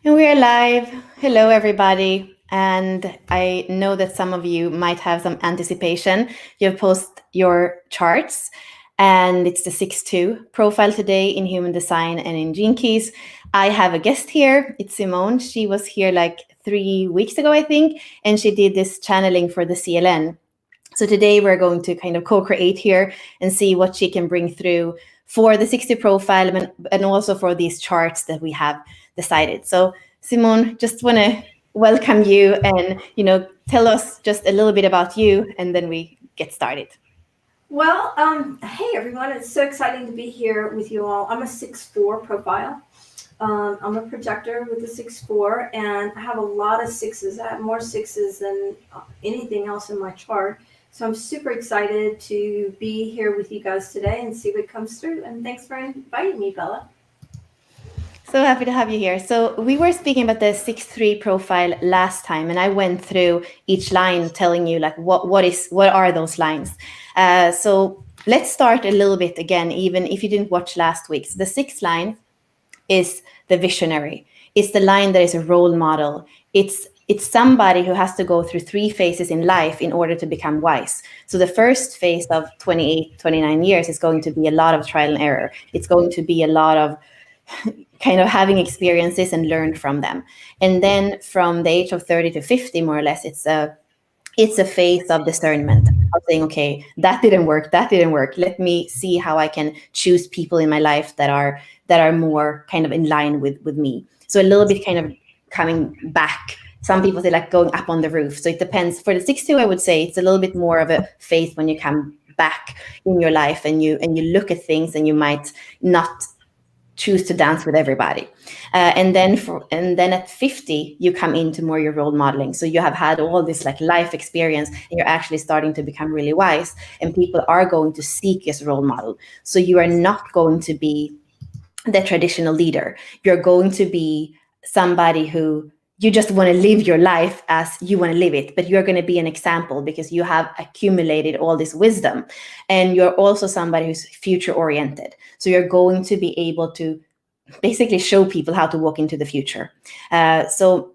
And we are live. Hello, everybody. And I know that some of you might have some anticipation. You've posted your charts, and it's the 6-2 profile today in human design and in Gene Keys. I have a guest here. It's Simone. She was here like 3 weeks ago, I think, and she did this channeling for the CLN. So today we're going to kind of co-create here and see what she can bring through for the 60 profile and also for these charts that we have decided. So Simone, just want to welcome you and, tell us just a little bit about you and then we get started. Well, hey everyone, it's so exciting to be here with you all. I'm a 6-4 profile. I'm a projector with a 6-4, and I have a lot of sixes. I have more sixes than anything else in my chart. So I'm super excited to be here with you guys today and see what comes through. And thanks for inviting me, Bella. So happy to have you here. So we were speaking about the 6-3 profile last time, and I went through each line telling you like what are those lines. So let's start a little bit again, even if you didn't watch last week's. The 6th line is the visionary. It's the line that is a role model. It's somebody who has to go through 3 phases in life in order to become wise. So the first phase of 28, 29 years is going to be a lot of trial and error. It's going to be a lot of kind of having experiences and learn from them. And then from the age of 30 to 50, more or less, it's a phase of discernment of saying, okay, that didn't work. Let me see how I can choose people in my life that are more kind of in line with me. So a little bit kind of coming back. Some people say like going up on the roof. So it depends. For the 6-2, I would say it's a little bit more of a phase when you come back in your life and you look at things and you might not choose to dance with everybody. And then at 50, you come into more your role modeling. So you have had all this like life experience and you're actually starting to become really wise, and people are going to seek as a role model. So you are not going to be the traditional leader. You're going to be somebody who you just want to live your life as you want to live it, but you're going to be an example because you have accumulated all this wisdom, and you're also somebody who's future oriented. So you're going to be able to basically show people how to walk into the future. So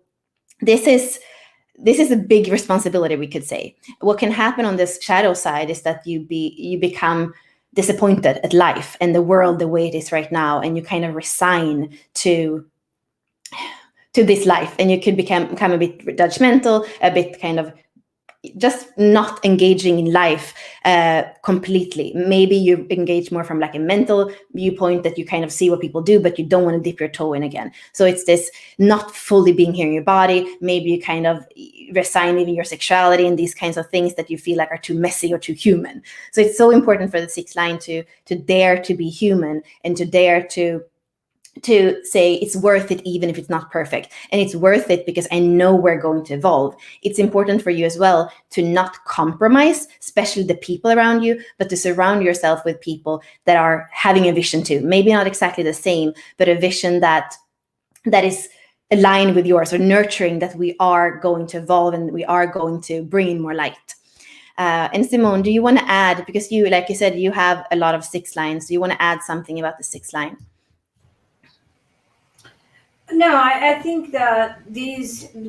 this is a big responsibility, we could say. What can happen on this shadow side is that you become disappointed at life and the world the way it is right now, and you kind of resign to this life, and you could become a bit judgmental, a bit kind of just not engaging in life completely. Maybe you engage more from like a mental viewpoint that you kind of see what people do, but you don't want to dip your toe in again. So it's this not fully being here in your body. Maybe you kind of resign even your sexuality and these kinds of things that you feel like are too messy or too human. So it's so important for the 6th line to dare to be human and to dare to say it's worth it even if it's not perfect, and it's worth it because I know we're going to evolve. It's important for you as well to not compromise, especially the people around you, but to surround yourself with people that are having a vision too, maybe not exactly the same, but a vision that is aligned with yours, or nurturing that we are going to evolve and we are going to bring in more light. And Simone, do you want to add, because you, like you said, you have a lot of 6 lines, do you want to add something about the 6th line? No, I think that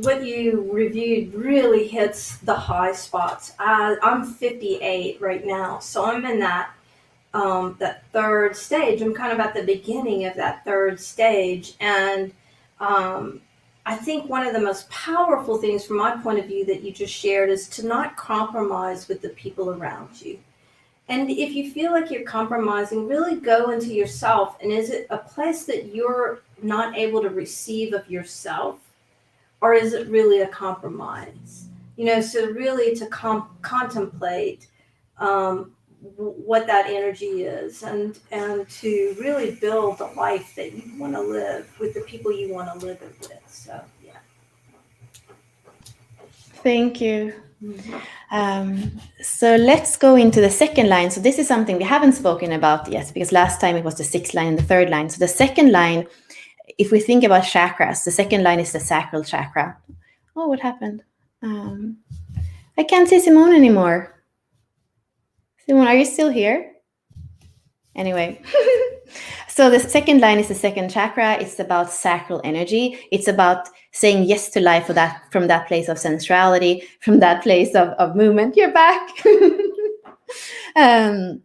what you reviewed really hits the high spots. I'm 58 right now, so I'm in that third stage. I'm kind of at the beginning of that third stage, and I think one of the most powerful things from my point of view that you just shared is to not compromise with the people around you. And if you feel like you're compromising, really go into yourself. And is it a place that you're not able to receive of yourself? Or is it really a compromise? So really to contemplate what that energy is, and to really build the life that you want to live with the people you want to live it with. So, yeah. Thank you. So let's go into the 2nd line. So this is something we haven't spoken about yet, because last time it was the 6th line and the 3rd line. So the 2nd line, if we think about chakras, the 2nd line is the sacral chakra. Oh, what happened? I can't see Simone anymore. Simone, are you still here? Anyway, So the second line is the second chakra. It's about sacral energy. It's about saying yes to life from that place of sensuality, from that place of movement. You're back. um,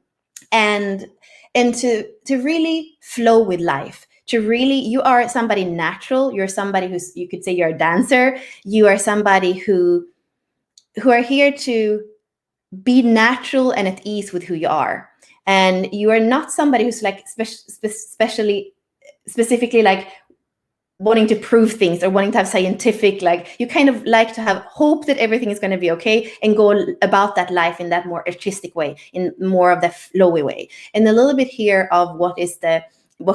and to really flow with life. You are somebody natural. You're somebody you could say you're a dancer. You are somebody who are here to be natural and at ease with who you are. And you are not somebody who's like specifically like wanting to prove things or wanting to have scientific, like you kind of like to have hope that everything is going to be okay and go about that life in that more artistic way, in more of the flowy way. And a little bit here of what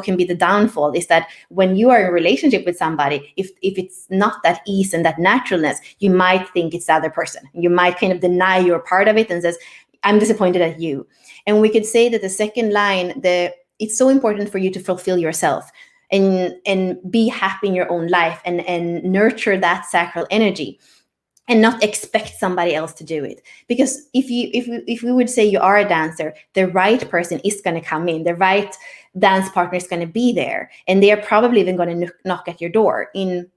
can be the downfall is that when you are in a relationship with somebody, if it's not that ease and that naturalness, you might think it's the other person. You might kind of deny you're part of it and says, I'm disappointed at you. And we could say that the second line, it's so important for you to fulfill yourself and be happy in your own life and nurture that sacral energy and not expect somebody else to do it. Because if we would say you are a dancer, the right person is going to come in, the right dance partner is going to be there, and they are probably even going to knock at your door. In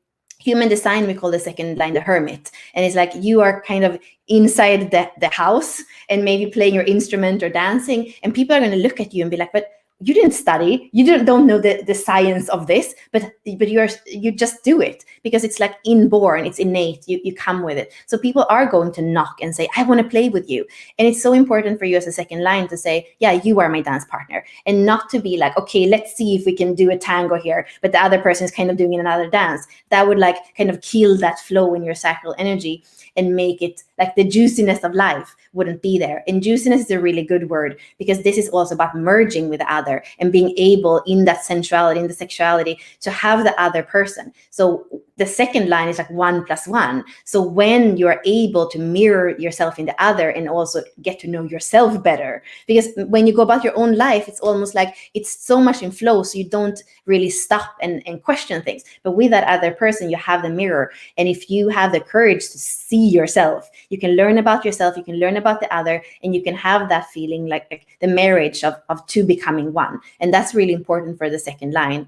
human design, we call the second line the hermit, and it's like you are kind of inside the house and maybe playing your instrument or dancing, and people are going to look at you and be like, but you didn't study, you don't know the science of this, but you just do it because it's like inborn, it's innate, you come with it. So people are going to knock and say, I want to play with you. And it's so important for you as a second line to say, yeah, you are my dance partner, and not to be like, okay, let's see if we can do a tango here, but the other person is kind of doing another dance. That would like kind of kill that flow in your sacral energy and make it like the juiciness of life wouldn't be there. And juiciness is a really good word because this is also about merging with the other and being able in that sensuality, in the sexuality, to have the other person. So the second line is like 1 + 1. So when you're able to mirror yourself in the other and also get to know yourself better, because when you go about your own life, it's almost like it's so much in flow, so you don't really stop and question things. But with that other person, you have the mirror. And if you have the courage to see yourself, you can learn about yourself, you can learn about the other, and you can have that feeling like the marriage of two becoming one. And that's really important for the second line.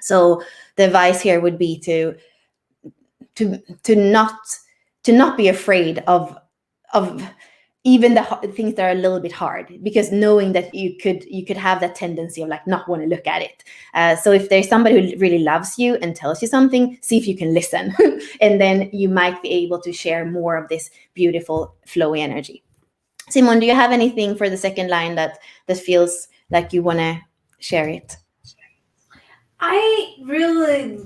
So the advice here would be to not be afraid of even the things that are a little bit hard, because knowing that you could have that tendency of like not want to look at it. So if there's somebody who really loves you and tells you something, see if you can listen, and then you might be able to share more of this beautiful flowy energy. Simon, do you have anything for the second line that feels like you want to share it? I really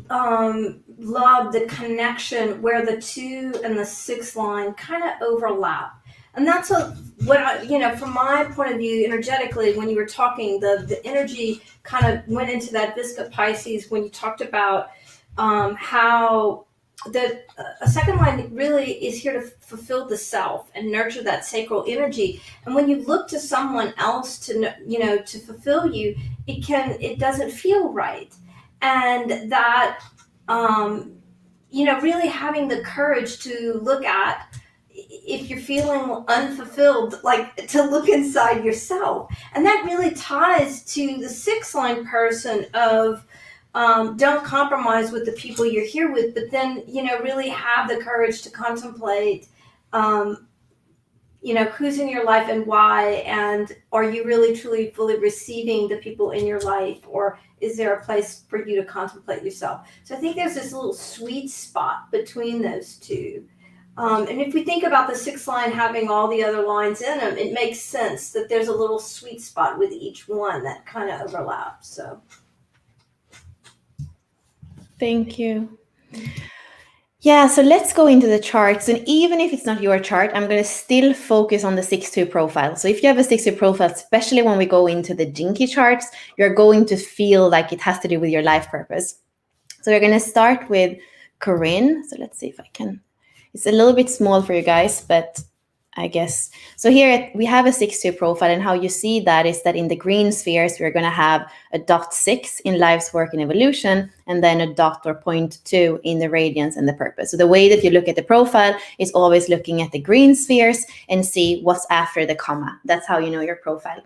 love the connection where the 2 and the 6 line kind of overlap. And that's from my point of view, energetically, when you were talking, the energy kind of went into that Visca Pisces when you talked about how a second line really is here to fulfill the self and nurture that sacral energy. And when you look to someone else to fulfill you, it doesn't feel right. And that really having the courage to look at, if you're feeling unfulfilled, like to look inside yourself. And that really ties to the 6 line person of don't compromise with the people you're here with, but then really have the courage to contemplate who's in your life and why, and are you really truly fully receiving the people in your life, or is there a place for you to contemplate yourself? So I think there's this little sweet spot between those two. And if we think about the 6 line having all the other lines in them, it makes sense that there's a little sweet spot with each one that kind of overlaps. So thank you. Yeah, so let's go into the charts. And even if it's not your chart, I'm going to still focus on the 6-2 profile. So if you have a 6-2 profile, especially when we go into the Jinky charts, you're going to feel like it has to do with your life purpose. So we're going to start with Corinne. So let's see if I can. It's a little bit small for you guys, but I guess. So here we have a 6-2 profile, and how you see that is that in the green spheres, we're going to have a dot 6 in life's work and evolution, and then a dot or 0.2 in the radiance and the purpose. So the way that you look at the profile is always looking at the green spheres and see what's after the comma. That's how you know your profile.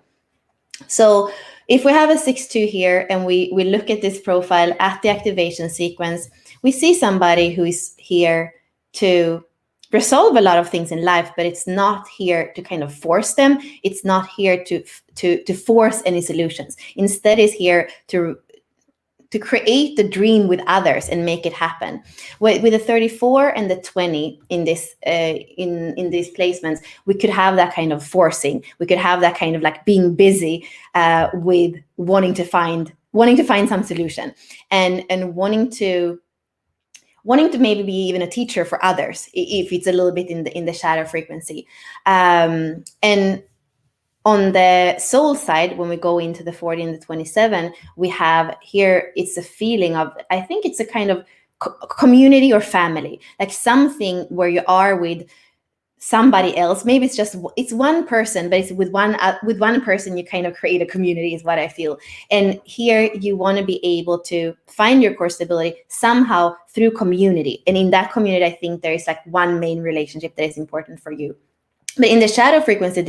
So if we have a 6-2 here and we look at this profile at the activation sequence, we see somebody who is here to resolve a lot of things in life, but it's not here to kind of force them. It's not here to force any solutions. Instead, it's here to create the dream with others and make it happen. With the 34 and the 20 in this in these placements, we could have that kind of forcing. We could have that kind of like being busy with wanting to find some solution, and wanting to maybe be even a teacher for others if it's a little bit in the shadow frequency. And on the soul side, when we go into the 40 and the 27, we have here, it's a feeling of, I think it's a kind of community or family, like something where you are with somebody else. Maybe it's one person, but it's with one person you kind of create a community, is what I feel. And here you want to be able to find your core stability somehow through community. And in that community, I think there is like one main relationship that is important for you. But in the shadow frequency,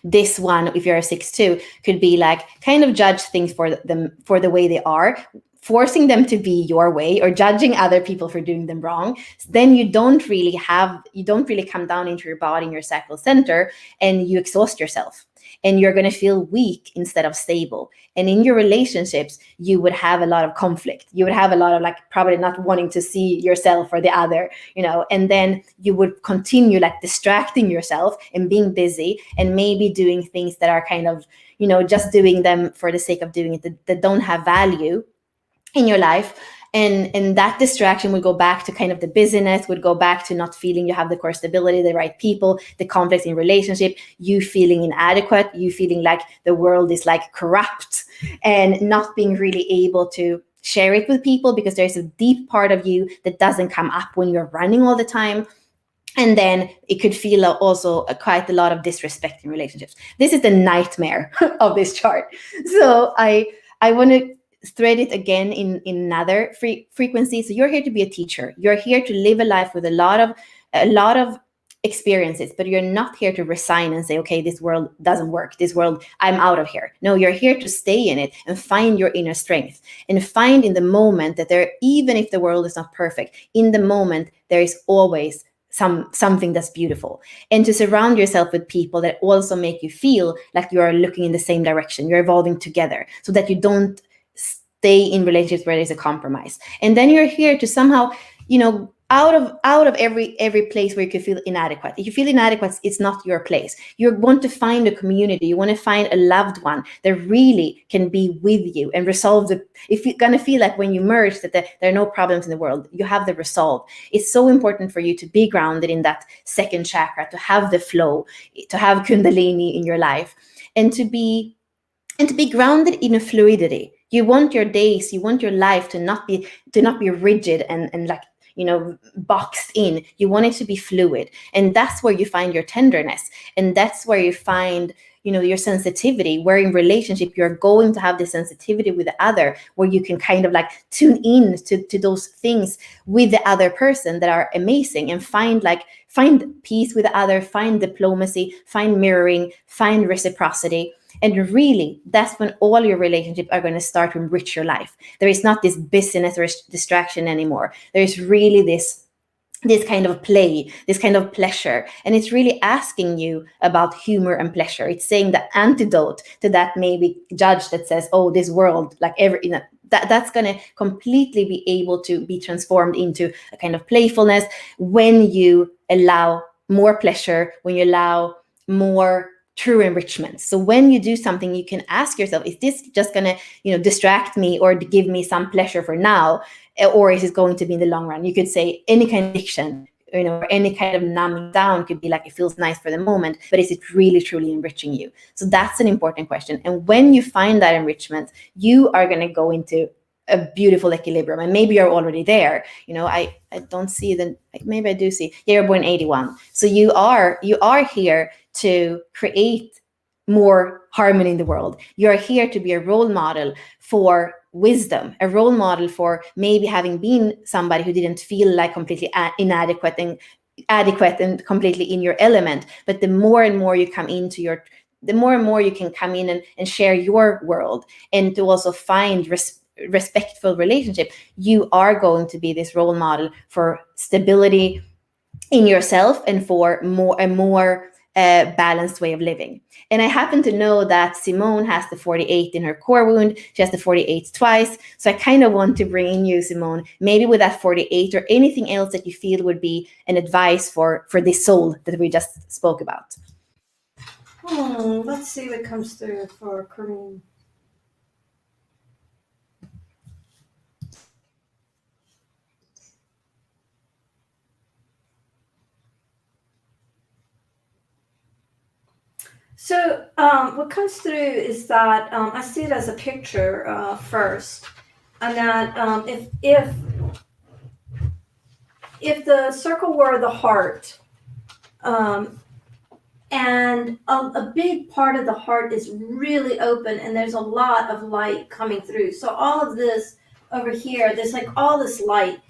this one, if you're a 6-2, could be like kind of judge things for them for the way they are, forcing them to be your way, or judging other people for doing them wrong. Then you don't really come down into your body and your sacral center, and you exhaust yourself. And you're going to feel weak instead of stable. And in your relationships, you would have a lot of conflict. You would have a lot of like probably not wanting to see yourself or the other, and then you would continue like distracting yourself and being busy and maybe doing things that are kind of, just doing them for the sake of doing it, that don't have value in your life. And that distraction would go back to kind of the busyness, would go back to not feeling you have the core stability, the right people, the conflicts in relationship, you feeling inadequate, you feeling like the world is like corrupt, and not being really able to share it with people because there's a deep part of you that doesn't come up when you're running all the time. And then it could feel also quite a lot of disrespect in relationships. This is the nightmare of this chart. So I want to thread it again in another frequency. So you're here to be a teacher. You're here to live a life with a lot of experiences, but you're not here to resign and say, okay, this world doesn't work. This world, I'm out of here. No, you're here to stay in it and find your inner strength, and find in the moment that even if the world is not perfect, in the moment, there is always something that's beautiful, and to surround yourself with people that also make you feel like you are looking in the same direction. You're evolving together, so that you don't stay in relationships where there's a compromise. And then you're here to somehow, out of every place where you could feel inadequate. If you feel inadequate, it's not your place. You want to find a community. You want to find a loved one that really can be with you and resolve if you're going to feel like when you merge that there are no problems in the world, you have the resolve. It's so important for you to be grounded in that second chakra, to have the flow, to have Kundalini in your life, and to be grounded in a fluidity. You want your days, you want your life to not be rigid and like, boxed in. You want it to be fluid. And that's where you find your tenderness. And that's where you find, your sensitivity, where in relationship, you're going to have this sensitivity with the other, where you can kind of like tune in to those things with the other person that are amazing, and find peace with the other, find diplomacy, find mirroring, find reciprocity. And really, that's when all your relationships are going to start to enrich your life. There is not this busyness or distraction anymore. There is really this kind of play, this kind of pleasure. And it's really asking you about humor and pleasure. It's saying the antidote to that maybe judge that says, oh, this world, like that's going to completely be able to be transformed into a kind of playfulness when you allow more pleasure, when you allow more true enrichment. So when you do something, you can ask yourself, is this just going to, distract me or give me some pleasure for now? Or is it going to be in the long run? You could say any kind of addiction, or any kind of numbing down could be like, it feels nice for the moment, but is it really, truly enriching you? So that's an important question. And when you find that enrichment, you are going to go into a beautiful equilibrium. And maybe you're already there. I don't see maybe I do see. Yeah, you're born 81. So you are here to create more harmony in the world. You're here to be a role model for wisdom, a role model for maybe having been somebody who didn't feel like completely inadequate and adequate and completely in your element. But the more and more you come into the more and more you can come in and share your world, and to also find respectful relationship, you are going to be this role model for stability in yourself and for a more balanced way of living. And I happen to know that Simone has the 48 in her core wound. She has the 48 twice. So I kind of want to bring in you, Simone, maybe with that 48 or anything else that you feel would be an advice for this soul that we just spoke about. Let's see what comes through for Kareem. So what comes through is that I see it as a picture first, and that if the circle were the heart, and a big part of the heart is really open, and there's a lot of light coming through. So all of this over here, there's like all this light.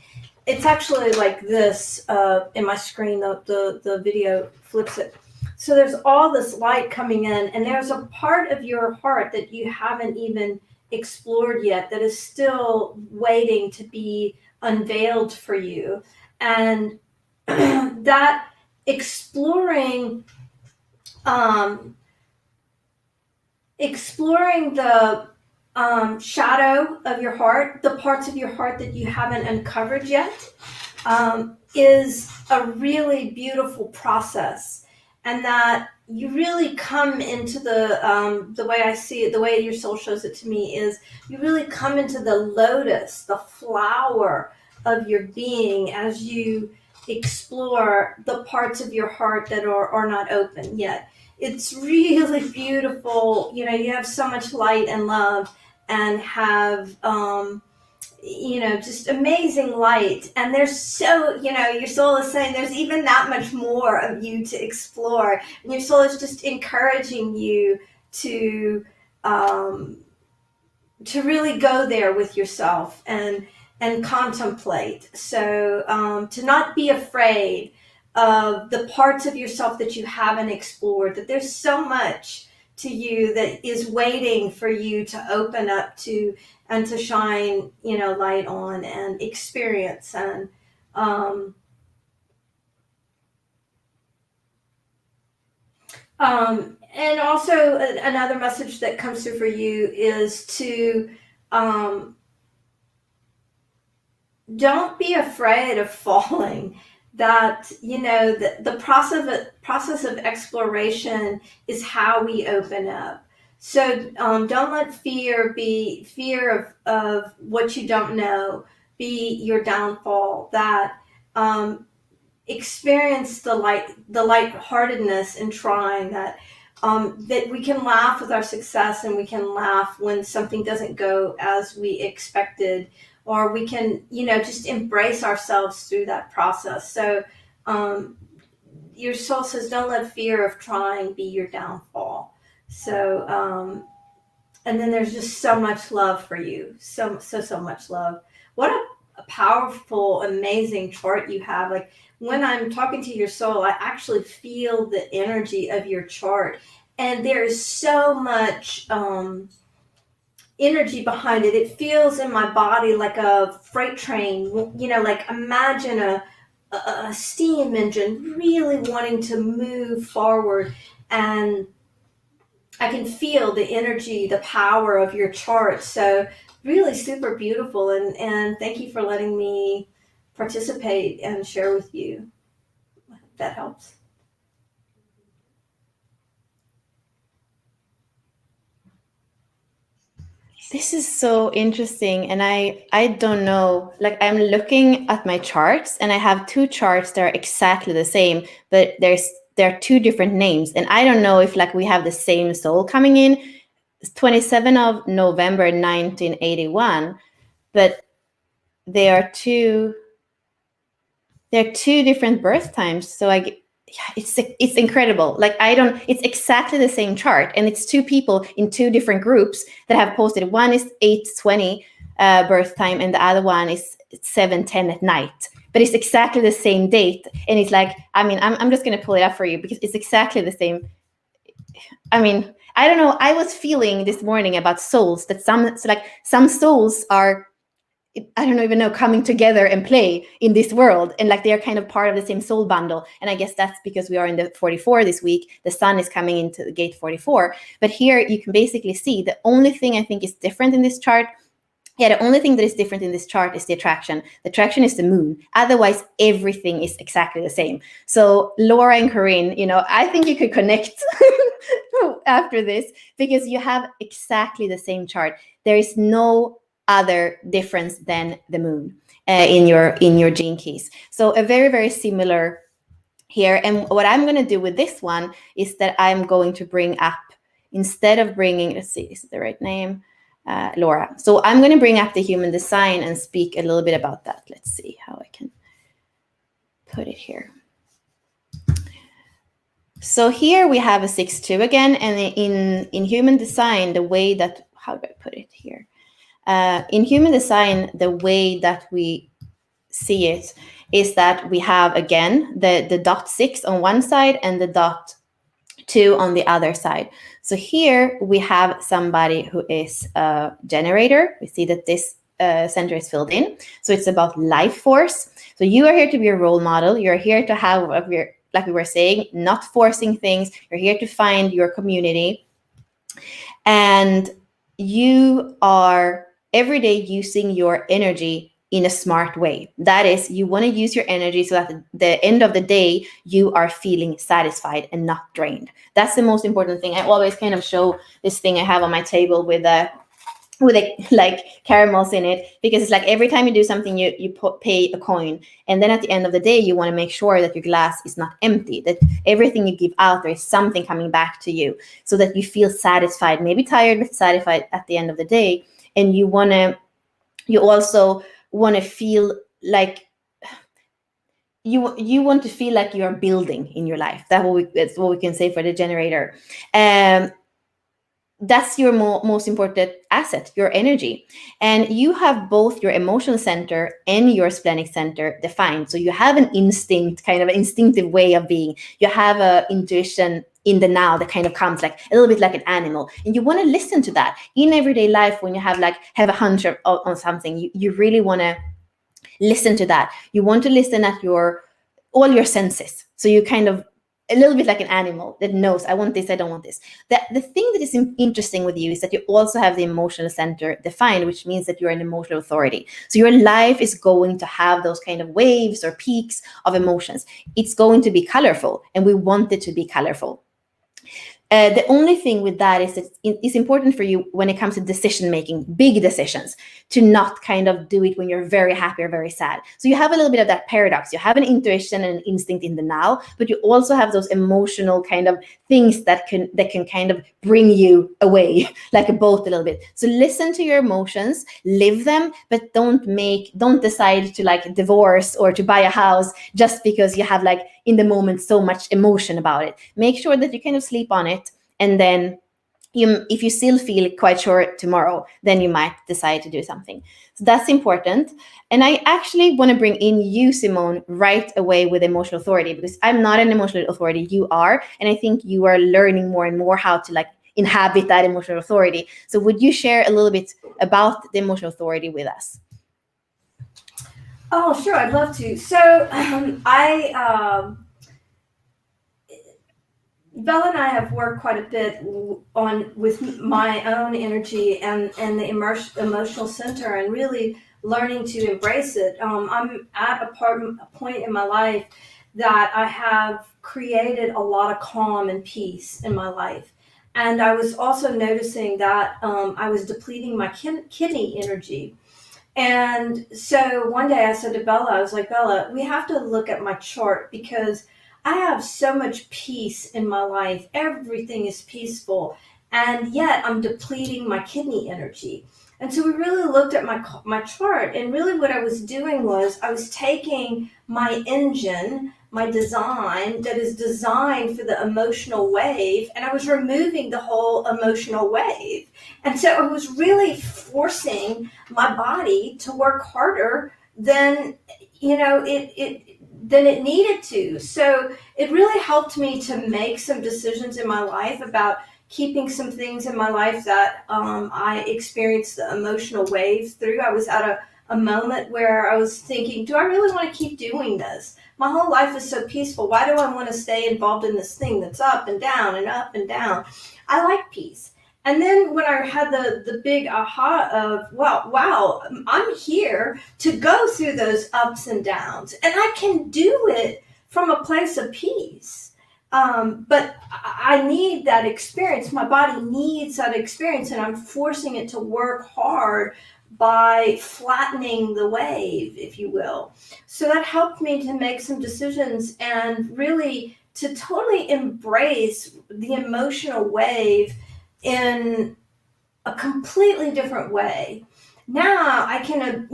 It's actually like this in my screen. The video flips it. So there's all this light coming in, and there's a part of your heart that you haven't even explored yet that is still waiting to be unveiled for you. And that exploring the shadow of your heart, the parts of your heart that you haven't uncovered yet, is a really beautiful process. And that you really come into the way I see it, the way your soul shows it to me, is you really come into the lotus, the flower of your being, as you explore the parts of your heart that are not open yet. It's really beautiful. You know, you have so much light and love, and have just amazing light. And there's so, your soul is saying there's even that much more of you to explore. And your soul is just encouraging you to really go there with yourself and contemplate. So to not be afraid of the parts of yourself that you haven't explored, that there's so much to you that is waiting for you to open up to and to shine, light on and experience. And and also another message that comes through for you is to don't be afraid of falling. That the process of exploration is how we open up. So don't let fear of what you don't know be your downfall. That experience the lightheartedness in trying. That that we can laugh with our success, and we can laugh when something doesn't go as we expected. Or we can, just embrace ourselves through that process. So your soul says, don't let fear of trying be your downfall. So, and then there's just so much love for you. So much love. What a powerful, amazing chart you have. Like when I'm talking to your soul, I actually feel the energy of your chart. And there is so much energy behind it. It feels in my body like a freight train, like imagine a steam engine really wanting to move forward. And I can feel the energy, the power of your chart. So really super beautiful. And thank you for letting me participate and share with you. That helps. This is so interesting. And I don't know, like I'm looking at my charts, and I have two charts that are exactly the same, but there are two different names. And I don't know if like we have the same soul coming in. It's 27th of November 1981, but there are two different birth times. So it's incredible. Like it's exactly the same chart, and it's two people in two different groups that have posted. One is 8:20 birth time, and the other one is 7:10 at night. But it's exactly the same date, and it's like, I'm just gonna pull it up for you because it's exactly the same. I mean, I don't know. I was feeling this morning about souls, that some souls are, I don't even know, coming together and play in this world, and like they are kind of part of the same soul bundle. And I guess that's because we are in the 44 this week. The sun is coming into the gate 44. But here you can basically see the only thing I think is different in this chart. Yeah, the only thing that is different in this chart is the attraction. The attraction is the moon. Otherwise, everything is exactly the same. So Laura and Corinne, I think you could connect after this, because you have exactly the same chart. There is no other difference than the moon in your gene keys. So a very, very similar here. And what I'm going to do with this one is that I'm going to bring up, instead of bringing, let's see, is it the right name? Laura. So I'm going to bring up the human design and speak a little bit about that. Let's see how I can put it here. So here we have a 6-2 again, and in human design, the way that, how do I put it here? In human design, the way that we see it is that we have, again, the dot 6 on one side and the dot 2 on the other side. So here we have somebody who is a generator. We see that this center is filled in. So it's about life force. So you are here to be a role model. You're here to have, like we were saying, not forcing things. You're here to find your community. And you are every day using your energy in a smart way. That is, you want to use your energy so that at the end of the day, you are feeling satisfied and not drained. That's the most important thing. I always kind of show this thing I have on my table with like caramels in it, because it's like every time you do something, you pay a coin, and then at the end of the day, you want to make sure that your glass is not empty, that everything you give out, there is something coming back to you, so that you feel satisfied, maybe tired, but satisfied at the end of the day. And you also want to feel like you want to feel like you're building in your life. That's what we can say for the generator. That's your most important asset, your energy. And you have both your emotional center and your splenic center defined. So you have an instinct, kind of an instinctive way of being. You have an intuition in the now that kind of comes like a little bit like an animal. And you want to listen to that in everyday life. When you have a hunch on something, you really want to listen to that. You want to listen at all your senses. So you kind of a little bit like an animal that knows, I want this, I don't want this. The thing that is interesting with you is that you also have the emotional center defined, which means that you're an emotional authority. So your life is going to have those kind of waves or peaks of emotions. It's going to be colorful, and we want it to be colorful. The only thing with that is that it's important for you when it comes to decision making, big decisions, to not kind of do it when you're very happy or very sad. So you have a little bit of that paradox. You have an intuition and an instinct in the now, but you also have those emotional kind of things that can kind of bring you away, like a boat a little bit. So listen to your emotions, live them, but don't decide to like divorce or to buy a house just because you have like in the moment so much emotion about it. Make sure that you kind of sleep on it, and then if you still feel quite sure tomorrow, then you might decide to do something. So that's important. And I actually want to bring in you, Simone, right away with emotional authority, because I'm not an emotional authority, you are, and I think you are learning more and more how to like inhabit that emotional authority. So would you share a little bit about the emotional authority with us? Oh, sure, I'd love to. So Bella and I have worked quite a bit with my own energy and the emotional center, and really learning to embrace it. I'm at a point in my life that I have created a lot of calm and peace in my life. And I was also noticing that I was depleting my kidney energy. And so one day I said to Bella, I was like, Bella, we have to look at my chart, because I have so much peace in my life. Everything is peaceful. And yet I'm depleting my kidney energy. And so we really looked at my chart. And really what I was doing was I was taking my engine, my design that is designed for the emotional wave, and I was removing the whole emotional wave. And so I was really forcing my body to work harder than, than it needed to. So it really helped me to make some decisions in my life about keeping some things in my life that I experienced the emotional waves through. I was at a moment where I was thinking, do I really want to keep doing this? My whole life is so peaceful. Why do I want to stay involved in this thing that's up and down and up and down? I like peace. And then when I had the big aha of, wow, I'm here to go through those ups and downs, and I can do it from a place of peace. But I need that experience. My body needs that experience, and I'm forcing it to work hard by flattening the wave, if you will. So that helped me to make some decisions and really to totally embrace the emotional wave in a completely different way. Now I can,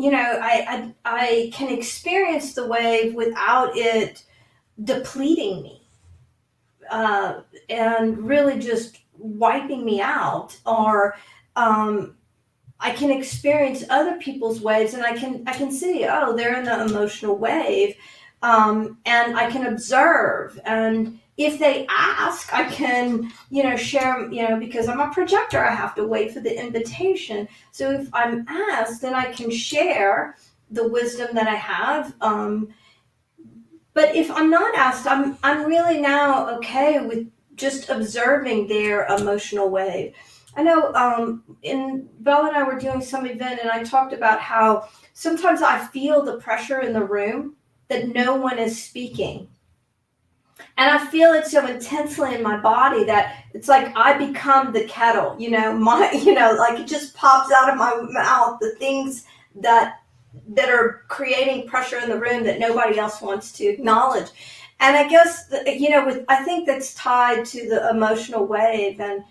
I can experience the wave without it depleting me, and really just wiping me out. Or I can experience other people's waves, and I can see, oh, they're in the emotional wave, and I can observe. And if they ask, I can, share, because I'm a projector, I have to wait for the invitation. So if I'm asked, then I can share the wisdom that I have. But if I'm not asked, I'm really now okay with just observing their emotional wave. I know, in Bella and I were doing some event, and I talked about how sometimes I feel the pressure in the room that no one is speaking. And I feel it so intensely in my body that it's like I become the kettle, like it just pops out of my mouth, the things that are creating pressure in the room that nobody else wants to acknowledge. And I guess, I think that's tied to the emotional wave. And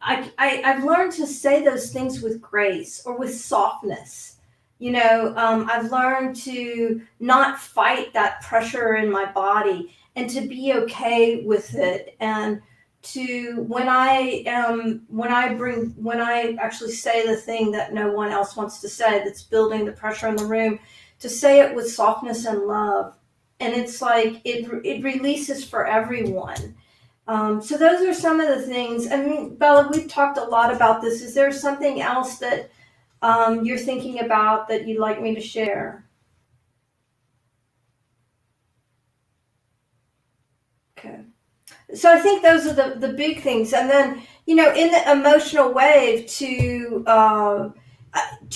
I've learned to say those things with grace or with softness. I've learned to not fight that pressure in my body and to be okay with it. And to when I actually say the thing that no one else wants to say, that's building the pressure in the room, to say it with softness and love. And it's like it releases for everyone. So those are some of the things. I mean, Bella, we've talked a lot about this. Is there something else that you're thinking about that you'd like me to share? Okay. So I think those are the big things. And then, in the emotional wave, to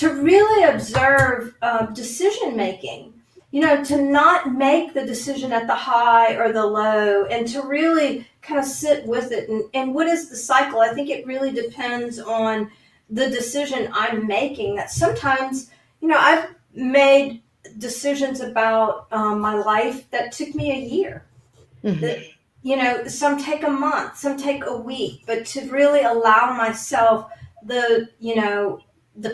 really observe decision making, to not make the decision at the high or the low, and to really kind of sit with it. And what is the cycle? I think it really depends on the decision I'm making. That sometimes, I've made decisions about my life that took me a year. That, some take a month, some take a week, but to really allow myself the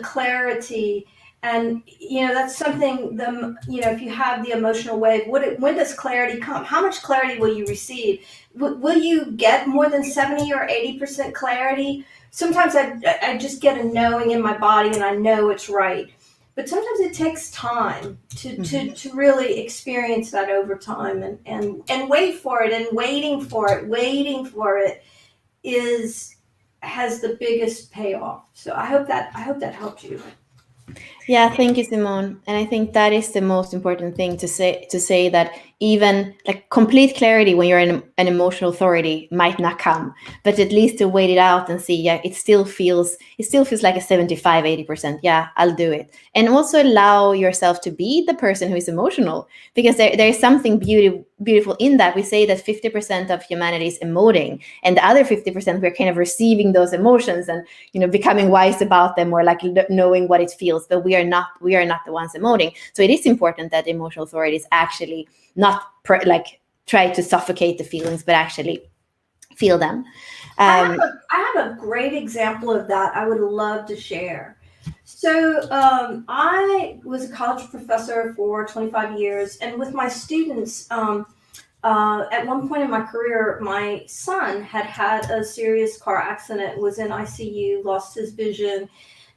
clarity. And that's something, if you have the emotional wave, when does clarity come? How much clarity will you receive? Will you get more than 70 or 80% clarity? Sometimes I just get a knowing in my body, and I know it's right. But sometimes it takes time to really experience that over time, and wait for it. And waiting for it has the biggest payoff. So I hope that helped you. Yeah, thank you, Simone. And I think that is the most important thing to say that even like complete clarity when you're in an emotional authority might not come, but at least to wait it out and see, yeah, it still feels like a 75, 80%. Yeah, I'll do it. And also allow yourself to be the person who is emotional, because there is something beautiful in that. We say that 50% of humanity is emoting, and the other 50% we're kind of receiving those emotions and becoming wise about them, or like knowing what it feels, but we are not the ones emoting. So it is important that emotional authorities actually not try to suffocate the feelings, but actually feel them. I have a great example of that I would love to share. So I was a college professor for 25 years, and with my students, at one point in my career, my son had a serious car accident, was in ICU, lost his vision.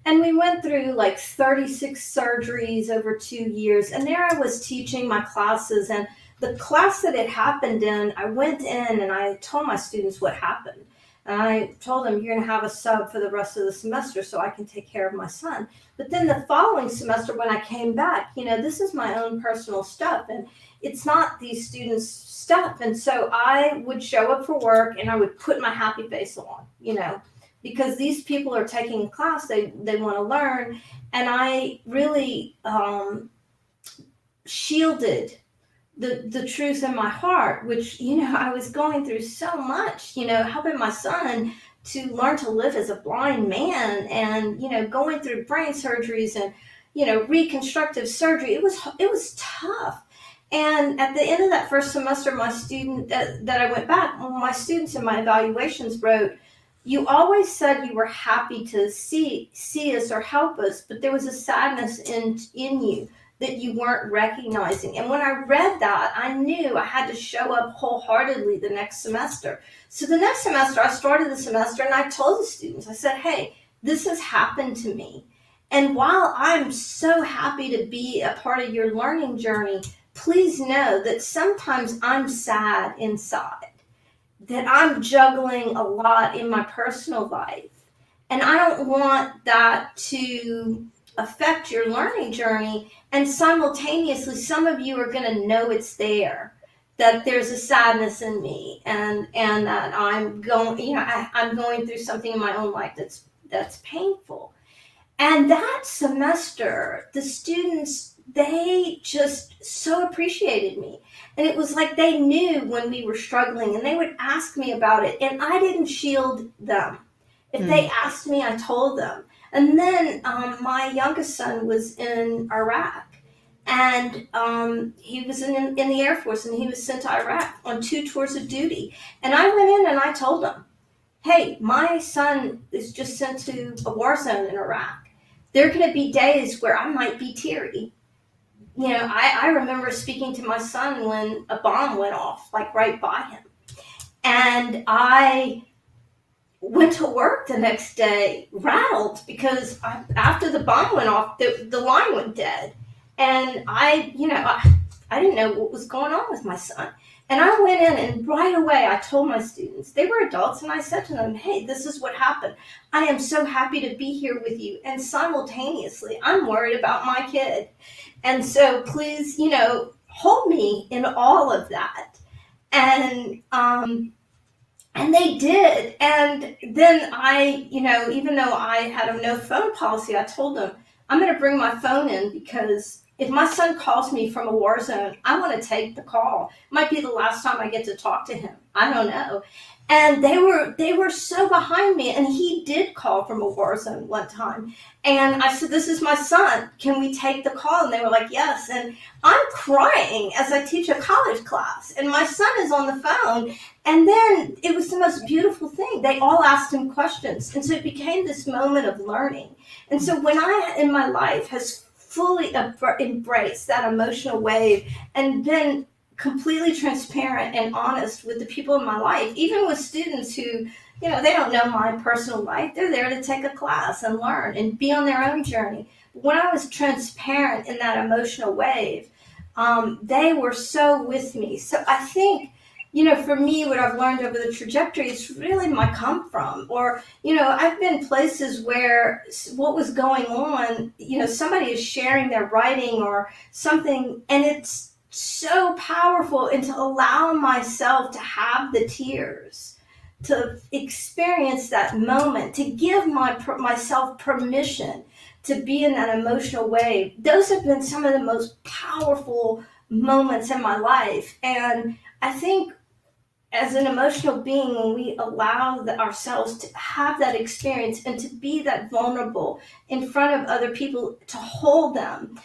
And we went through like 36 surgeries over 2 years. And there I was teaching my classes. And the class that it happened in, I went in and I told my students what happened. And I told them, you're going to have a sub for the rest of the semester so I can take care of my son. But then the following semester, when I came back, this is my own personal stuff. And it's not these students' stuff. And so I would show up for work and I would put my happy face on, because these people are taking a class, they want to learn. And I really shielded the truth in my heart, which, I was going through so much, helping my son to learn to live as a blind man and, going through brain surgeries and, reconstructive surgery. It was tough. And at the end of that first semester, my student that I went back, my students in my evaluations wrote, you always said you were happy to see us or help us, but there was a sadness in you that you weren't recognizing. And when I read that, I knew I had to show up wholeheartedly the next semester. So the next semester, I started the semester and I told the students, I said, hey, this has happened to me. And while I'm so happy to be a part of your learning journey, please know that sometimes I'm sad inside, that I'm juggling a lot in my personal life. And I don't want that to affect your learning journey. And simultaneously, some of you are going to know it's there, that there's a sadness in me, and that I'm going, I'm going through something in my own life that's painful. And that semester, the students, they just so appreciated me. And it was like they knew when we were struggling and they would ask me about it. And I didn't shield them. If they asked me, I told them. And then my youngest son was in Iraq. And he was in the Air Force, and he was sent to Iraq on 2 tours of duty. And I went in and I told him, hey, my son is just sent to a war zone in Iraq. There are going to be days where I might be teary. I remember speaking to my son when a bomb went off, like right by him. And I went to work the next day rattled because after the bomb went off, the line went dead. And I didn't know what was going on with my son. And I went in and right away I told my students, they were adults, and I said to them, hey, this is what happened. I am so happy to be here with you. And simultaneously, I'm worried about my kid. And so please, hold me in all of that. And they did. And then I, even though I had a no phone policy, I told them, I'm going to bring my phone in because if my son calls me from a war zone, I want to take the call. It might be the last time I get to talk to him. I don't know. And they were so behind me. And he did call from a war zone one time. And I said, this is my son. Can we take the call? And they were like, yes. And I'm crying as I teach a college class. And my son is on the phone. And then it was the most beautiful thing. They all asked him questions. And so it became this moment of learning. And so when I, in my life, has fully embraced that emotional wave and been completely transparent and honest with the people in my life, even with students who, they don't know my personal life. They're there to take a class and learn and be on their own journey. But when I was transparent in that emotional wave, they were so with me. So I think, for me, what I've learned over the trajectory is really my come from. Or, I've been places where what was going on, somebody is sharing their writing or something, and it's so powerful. And to allow myself to have the tears, to experience that moment, to give myself permission to be in that emotional wave. Those have been some of the most powerful moments in my life. And I think as an emotional being, when we allow ourselves to have that experience and to be that vulnerable in front of other people, to hold them,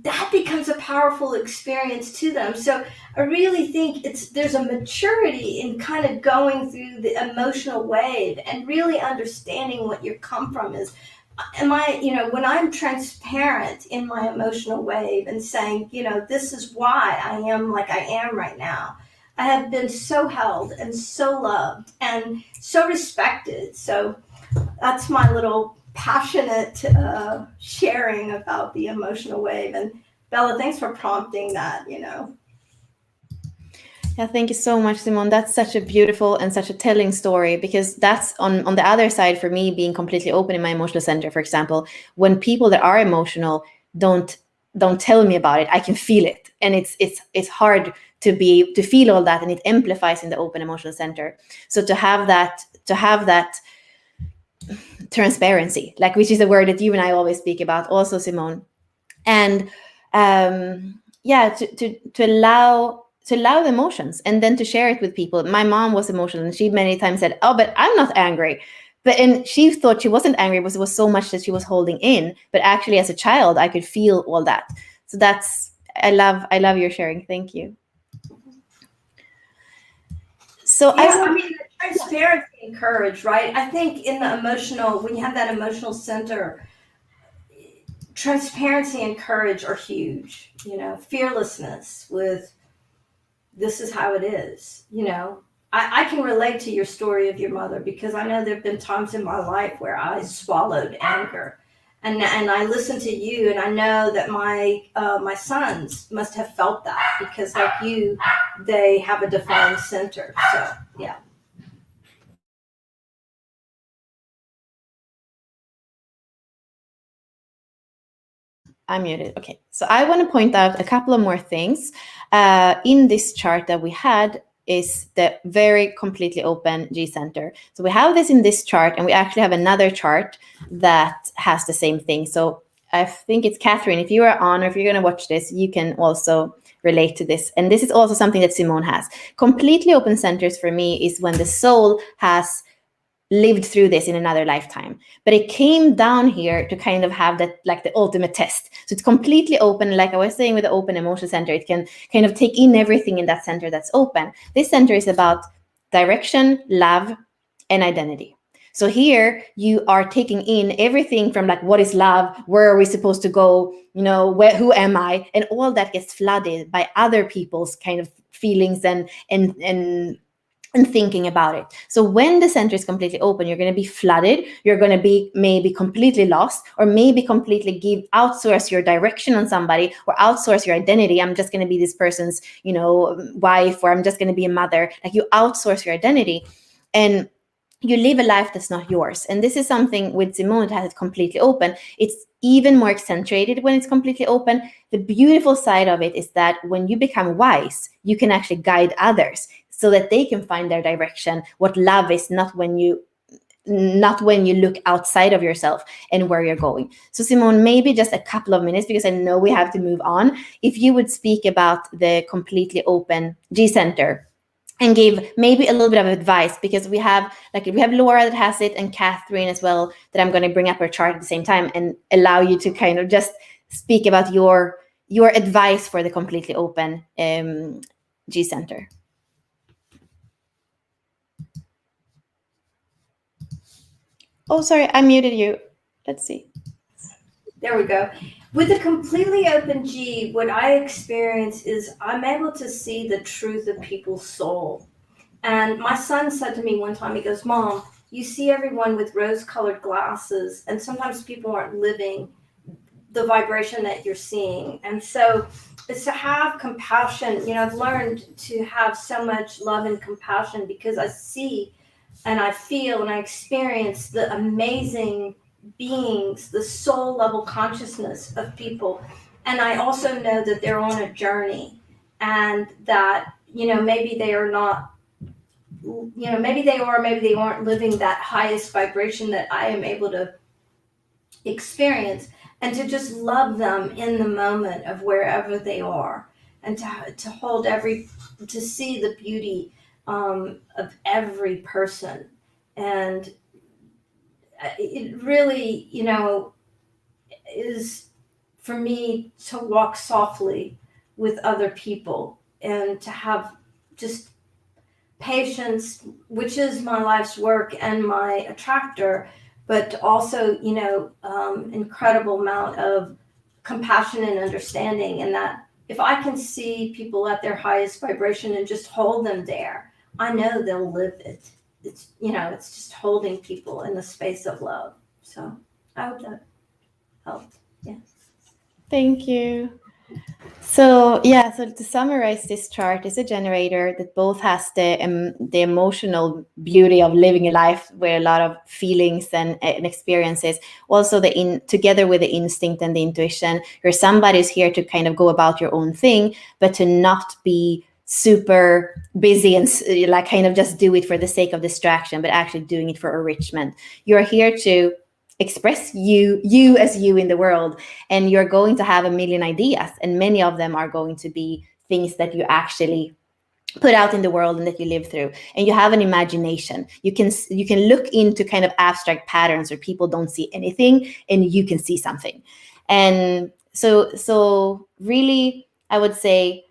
that becomes a powerful experience to them. So I really think there's a maturity in kind of going through the emotional wave and really understanding what your come from is. When I'm transparent in my emotional wave and saying, this is why I am like I am right now. I have been so held and so loved and so respected. So that's my little passionate sharing about the emotional wave. And Bella, thanks for prompting that, you know. Yeah, thank you so much, Simone. That's such a beautiful and such a telling story, because that's on the other side for me, being completely open in my emotional center, for example. When people that are emotional don't tell me about it, I can feel it, and it's hard to feel all that, and it amplifies in the open emotional center. So to have that transparency, like, which is a word that you and I always speak about also, Simone, and yeah, to allow the emotions, and then to share it with people. My mom was emotional, and she many times said, "Oh, but I'm not angry." And she thought she wasn't angry because it was so much that she was holding in. But actually, as a child, I could feel all that. So that's, I love your sharing. Thank you. So yeah, I mean, the transparency and courage, right? I think in the emotional, when you have that emotional center, transparency and courage are huge. You know, fearlessness with this is how it is. You know, I can relate to your story of your mother, because I know there have been times in my life where I swallowed anger. And I listen to you, and I know that my sons must have felt that, because like you, they have a defined center. So yeah. I'm muted. Okay. So I want to point out a couple of more things. In this chart that we had is the very completely open G center. So we have this in this chart, and we actually have another chart that has the same thing. So I think it's Catherine. If you are on, or if you're going to watch this, you can also relate to this. And this is also something that Simone has. Completely open centers for me is when the soul has lived through this in another lifetime, but it came down here to kind of have that, like, the ultimate test. So it's completely open, like I was saying with the open emotional center, it can kind of take in everything in that center that's open. This center is about direction, love, and identity. So here you are taking in everything from, like, what is love, where are we supposed to go, you know, who am I, and all that gets flooded by other people's kind of feelings and thinking about it. So when the center is completely open, you're going to be flooded. You're going to be maybe completely lost, or maybe completely outsource your direction on somebody, or outsource your identity. I'm just going to be this person's, you know, wife, or I'm just going to be a mother. Like, you outsource your identity, and you live a life that's not yours. And this is something with Simone that has it completely open. It's even more accentuated when it's completely open. The beautiful side of it is that when you become wise, you can actually guide others so that they can find their direction, what love is, not when you look outside of yourself and where you're going. So Simone, maybe just a couple of minutes, because I know we have to move on. If you would speak about the completely open G Center, and give maybe a little bit of advice, because we have Laura that has it, and Catherine as well, that I'm going to bring up her chart at the same time, and allow you to kind of just speak about your advice for the completely open G Center. Oh, sorry, I muted you. Let's see. There we go. With a completely open G, what I experience is I'm able to see the truth of people's soul. And my son said to me one time, he goes, "Mom, you see everyone with rose-colored glasses, and sometimes people aren't living the vibration that you're seeing." And so it's to have compassion. You know, I've learned to have so much love and compassion, because I see and I feel and I experience the amazing beings, the soul level consciousness of people. And I also know that they're on a journey, and that, you know, maybe they are not, you know, maybe they are, maybe they aren't living that highest vibration that I am able to experience, and to just love them in the moment of wherever they are, and to hold to see the beauty of every person. And it really, you know, is for me to walk softly with other people, and to have just patience, which is my life's work and my attractor, but also, you know, incredible amount of compassion and understanding. And that if I can see people at their highest vibration and just hold them there, I know they'll live it. It's, you know, it's just holding people in the space of love. So I hope that helped. Yeah. Thank you. So yeah, so to summarize, this chart is a generator that both has the emotional beauty of living a life where a lot of feelings and experiences, also together with the instinct and the intuition. You're somebody who's here to kind of go about your own thing, but to not be super busy and like kind of just do it for the sake of distraction, but actually doing it for enrichment. You're here to express you as you in the world, and you're going to have a million ideas, and many of them are going to be things that you actually put out in the world and that you live through. And you have an imagination. You can look into kind of abstract patterns where people don't see anything and you can see something. And so really, I would say,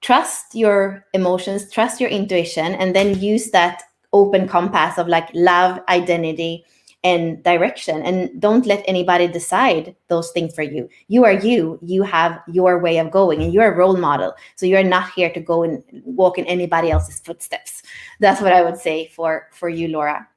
trust your emotions, trust your intuition, and then use that open compass of like love, identity, and direction. And don't let anybody decide those things for you. You are you. You have your way of going, and you're a role model. So you're not here to go and walk in anybody else's footsteps. That's what I would say for you, Laura.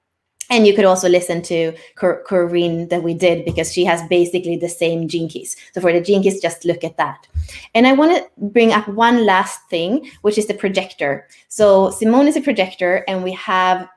And you could also listen to Corinne that we did, because she has basically the same gene keys. So for the gene keys, just look at that. And I want to bring up one last thing, which is the projector. So Simone is a projector, and we have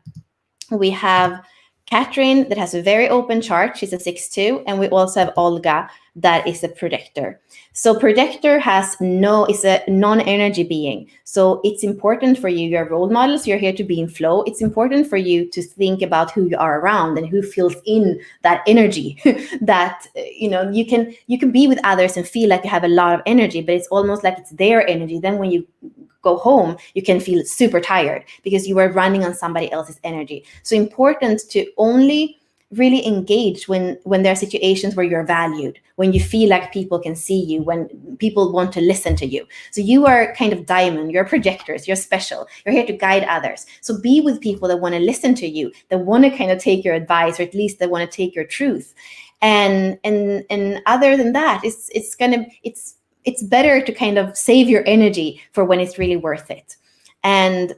Catherine that has a very open chart. She's a 6-2, and we also have Olga that is a projector. So projector is a non-energy being. So it's important for you. You're role models. You're here to be in flow. It's important for you to think about who you are around and who feels in that energy. That you can be with others and feel like you have a lot of energy, but it's almost like it's their energy. Then when you go home, you can feel super tired because you are running on somebody else's energy. So important to only really engage when there are situations where you're valued, when you feel like people can see you, when people want to listen to you. So you are kind of diamond, you're projectors, you're special, you're here to guide others. So be with people that want to listen to you, that want to kind of take your advice, or at least that want to take your truth. And other than that, it's better to kind of save your energy for when it's really worth it. And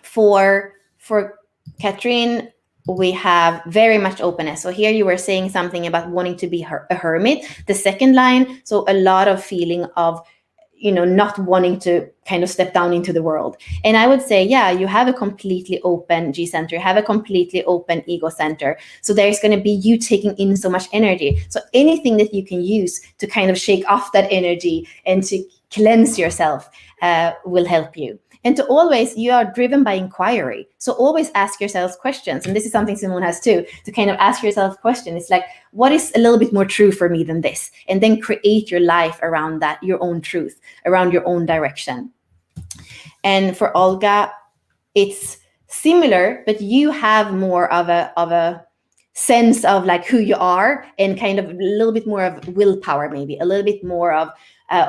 for Katrine, we have very much openness. So here you were saying something about wanting to be a hermit. The second line, so a lot of feeling of not wanting to kind of step down into the world. And I would say, yeah, you have a completely open G center, you have a completely open ego center. So there's going to be you taking in so much energy. So anything that you can use to kind of shake off that energy and to cleanse yourself will help you. And to always, you are driven by inquiry. So always ask yourselves questions. And this is something Simone has too, to kind of ask yourself questions. It's like, what is a little bit more true for me than this? And then create your life around that, your own truth, around your own direction. And for Olga, it's similar, but you have more of a sense of like who you are, and kind of a little bit more of willpower, maybe a little bit more of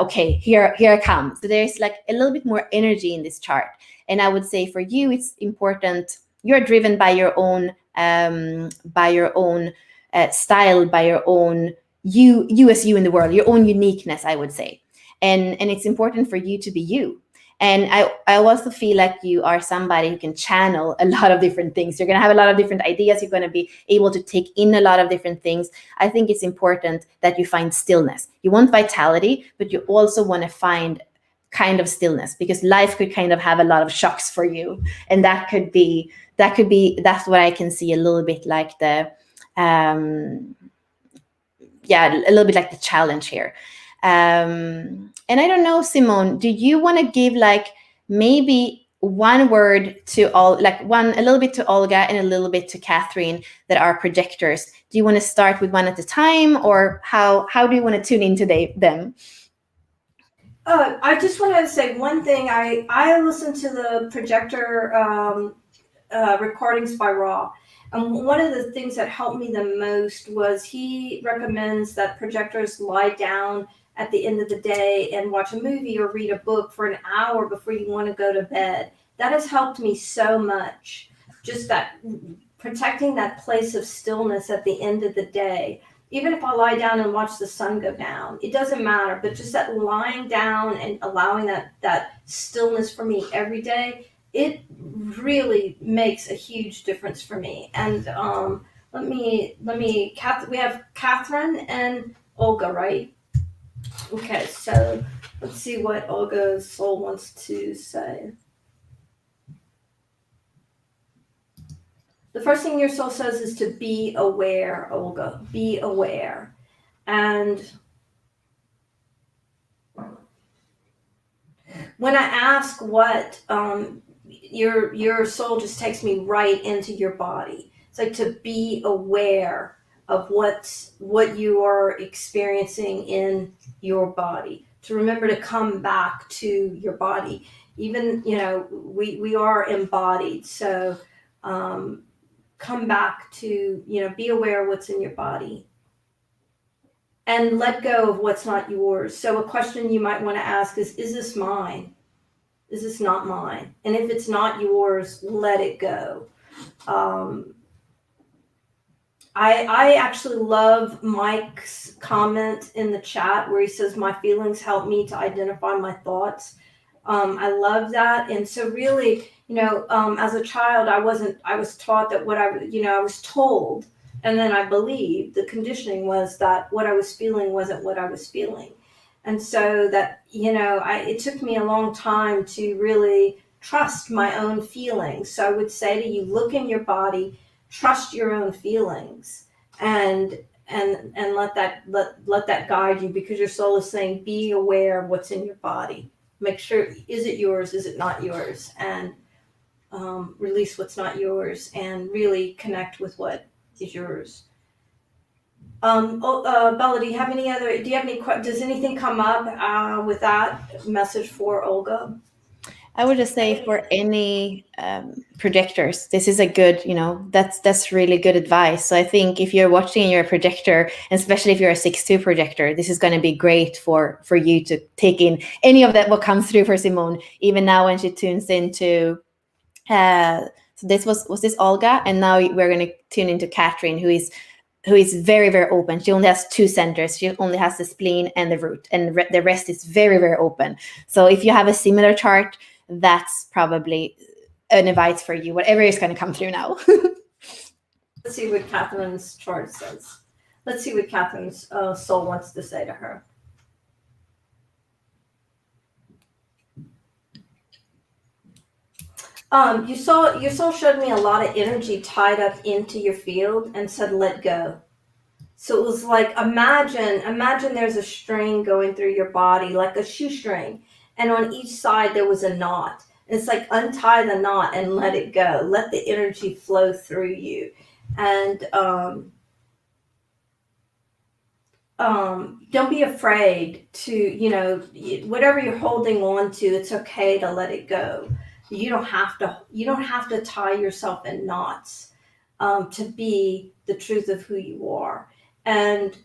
okay, here I come. So there's like a little bit more energy in this chart. And I would say for you, it's important. You're driven by your own style, by your own you as you in the world, your own uniqueness, I would say. And it's important for you to be you. And I also feel like you are somebody who can channel a lot of different things. You're going to have a lot of different ideas. You're going to be able to take in a lot of different things. I think it's important that you find stillness. You want vitality, but you also want to find kind of stillness, because life could kind of have a lot of shocks for you. And that's what I can see a little bit like a little bit like the challenge here. And I don't know, Simone, do you want to give like maybe one word to all, like a little bit to Olga and a little bit to Catherine that are projectors? Do you want to start with one at a time, or how do you want to tune into them? I just wanted to say one thing. I listened to the Projector recordings by Raw. And one of the things that helped me the most was he recommends that projectors lie down at the end of the day and watch a movie or read a book for an hour before you want to go to bed. That has helped me so much. Just that protecting that place of stillness at the end of the day. Even if I lie down and watch the sun go down, it doesn't matter. But just that lying down and allowing that stillness for me every day, it really makes a huge difference for me. And We have Catherine and Olga, right? Okay, so let's see what Olga's soul wants to say. The first thing your soul says is to be aware, Olga. Be aware. And when I ask what, your soul just takes me right into your body. It's like to be aware of what you are experiencing in your body. To remember to come back to your body. Even, we are embodied. So come back to, be aware of what's in your body. And let go of what's not yours. So a question you might want to ask is this mine? Is this not mine? And if it's not yours, let it go. I actually love Mike's comment in the chat where he says, my feelings help me to identify my thoughts. I love that. And so really, as a child, I was taught that I was told, and then I believed the conditioning was that what I was feeling wasn't what I was feeling. And so that, it took me a long time to really trust my own feelings. So I would say to you, look in your body, trust your own feelings, and let that guide you, because your soul is saying, be aware of what's in your body. Make sure, is it yours? Is it not yours? And release what's not yours and really connect with what is yours. Bella, do you have any, does anything come up with that message for Olga? I would just say for any projectors, this is a good, that's really good advice. So I think if you're watching your projector, and especially if you're a 6-2 projector, this is going to be great for you to take in any of that what comes through for Simone, even now when she tunes into, so this was this Olga, and now we're going to tune into Catherine, who is very, very open. She only has 2 centers. She only has the spleen and the root, and the rest is very, very open. So if you have a similar chart, that's probably an advice for you, whatever is going to come through now. Let's see what Catherine's chart says. Let's see what Catherine's soul wants to say to her. Your soul showed me a lot of energy tied up into your field and said, let go. So it was like, imagine there's a string going through your body, like a shoestring. And on each side, there was a knot. And it's like, untie the knot and let it go. Let the energy flow through you. And don't be afraid to, whatever you're holding on to, it's okay to let it go. You don't have to tie yourself in knots to be the truth of who you are. And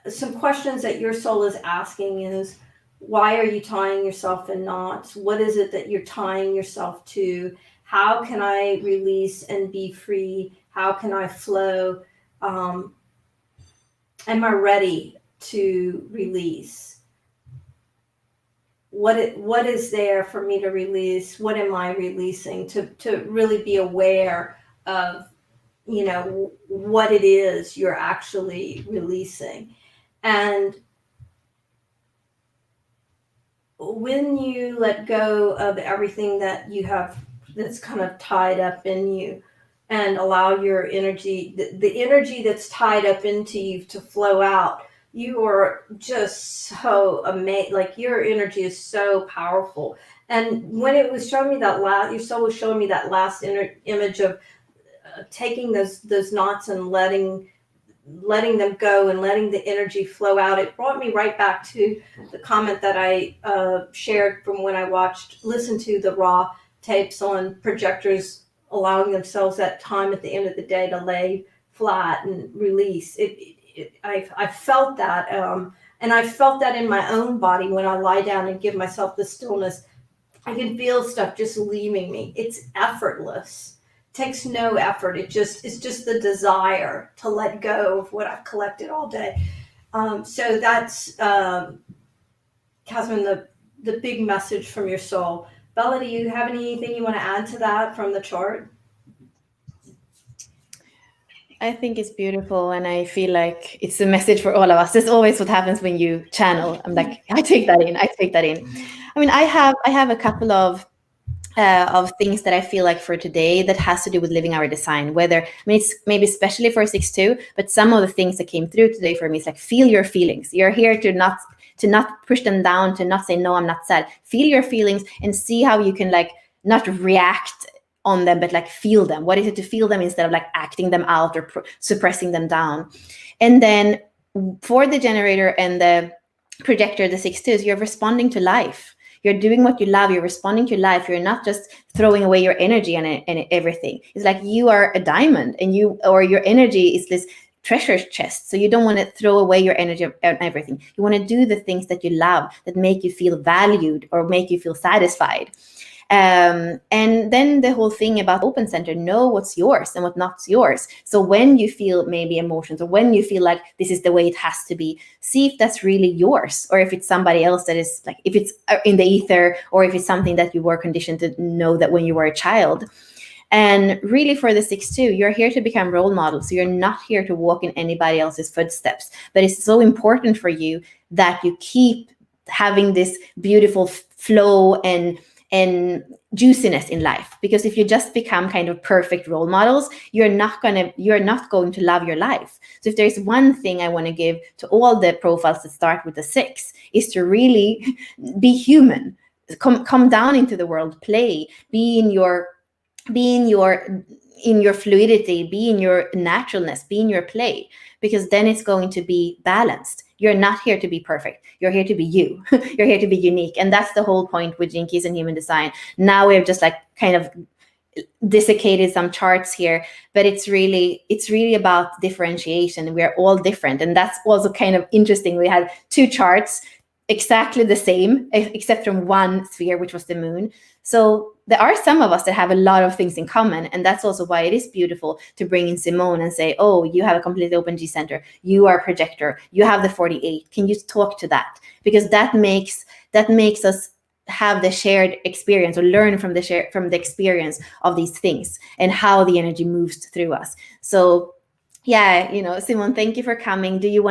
some questions that your soul is asking is, why are you tying yourself in knots? What is it that you're tying yourself to? How can I release and be free? How can I flow? Am I ready to release? What is there for me to release? What am I releasing? To really be aware of, what it is you're actually releasing. And when you let go of everything that you have that's kind of tied up in you, and allow your energy, the energy that's tied up into you, to flow out, you are just so amazing. Like, your energy is so powerful. And when it was showing me your soul was showing me that last image of taking those knots and letting them go and letting the energy flow out, it brought me right back to the comment that I shared from when I listened to the raw tapes on projectors allowing themselves that time at the end of the day to lay flat and release. I felt that, and I felt that in my own body when I lie down and give myself the stillness. I can feel stuff just leaving me. It's effortless. Takes no effort. It's just the desire to let go of what I've collected all day. So that's, Catherine, the big message from your soul. Bella, do you have anything you want to add to that from the chart? I think it's beautiful, and I feel like it's a message for all of us. That's always what happens when you channel. I'm like, I take that in. I take that in. I mean, I have a couple of things that I feel like for today that has to do with living our design. Whether, I mean, it's maybe especially for 6-2, but some of the things that came through today for me is like, feel your feelings. You're here to not push them down, to not say no, I'm not sad. Feel your feelings and see how you can like not react on them, but like feel them. What is it to feel them instead of like acting them out or suppressing them down? And then for the generator and the projector, the 6-2s, you're responding to life. You're doing what you love. You're responding to life. You're not just throwing away your energy and everything. It's like you are a diamond, and your energy is this treasure chest. So you don't want to throw away your energy on everything. You want to do the things that you love, that make you feel valued or make you feel satisfied. And then the whole thing about open center, know what's yours and what not yours. So when you feel maybe emotions, or when you feel like this is the way it has to be, see if that's really yours, or if it's somebody else that is like, if it's in the ether, or if it's something that you were conditioned to know that when you were a child. And really for the 6-2, you're here to become role models. So you're not here to walk in anybody else's footsteps. But it's so important for you that you keep having this beautiful flow and juiciness in life, because if you just become kind of perfect role models, you're not going to love your life. So if there's one thing I want to give to all the profiles that start with the 6, is to really be human, come down into the world, play, be in your fluidity, be in your naturalness, be in your play, because then it's going to be balanced. You're not here to be perfect. You're here to be you. You're here to be unique. And that's the whole point with Jinkies and human design. Now we've just like kind of desiccated some charts here, but it's really about differentiation. We're all different. And that's also kind of interesting. We had 2 charts exactly the same, except from one sphere, which was the moon. So there are some of us that have a lot of things in common. And that's also why it is beautiful to bring in Simone and say, oh, you have a completely open G center. You are a projector. You have the 48. Can you talk to that? Because that makes us have the shared experience, or learn from the experience of these things and how the energy moves through us. So yeah, Simone, thank you for coming. Is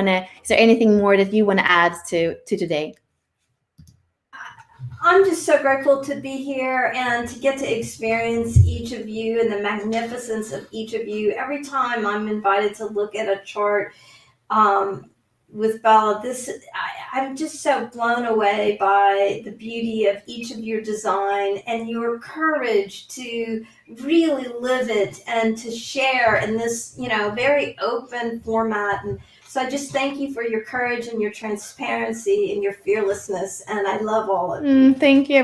there anything more that you want to add to today? I'm just so grateful to be here and to get to experience each of you and the magnificence of each of you. Every time I'm invited to look at a chart, with Bella, I'm just so blown away by the beauty of each of your design and your courage to really live it and to share in this, very open format. And so I just thank you for your courage and your transparency and your fearlessness. And I love all of you. Thank you.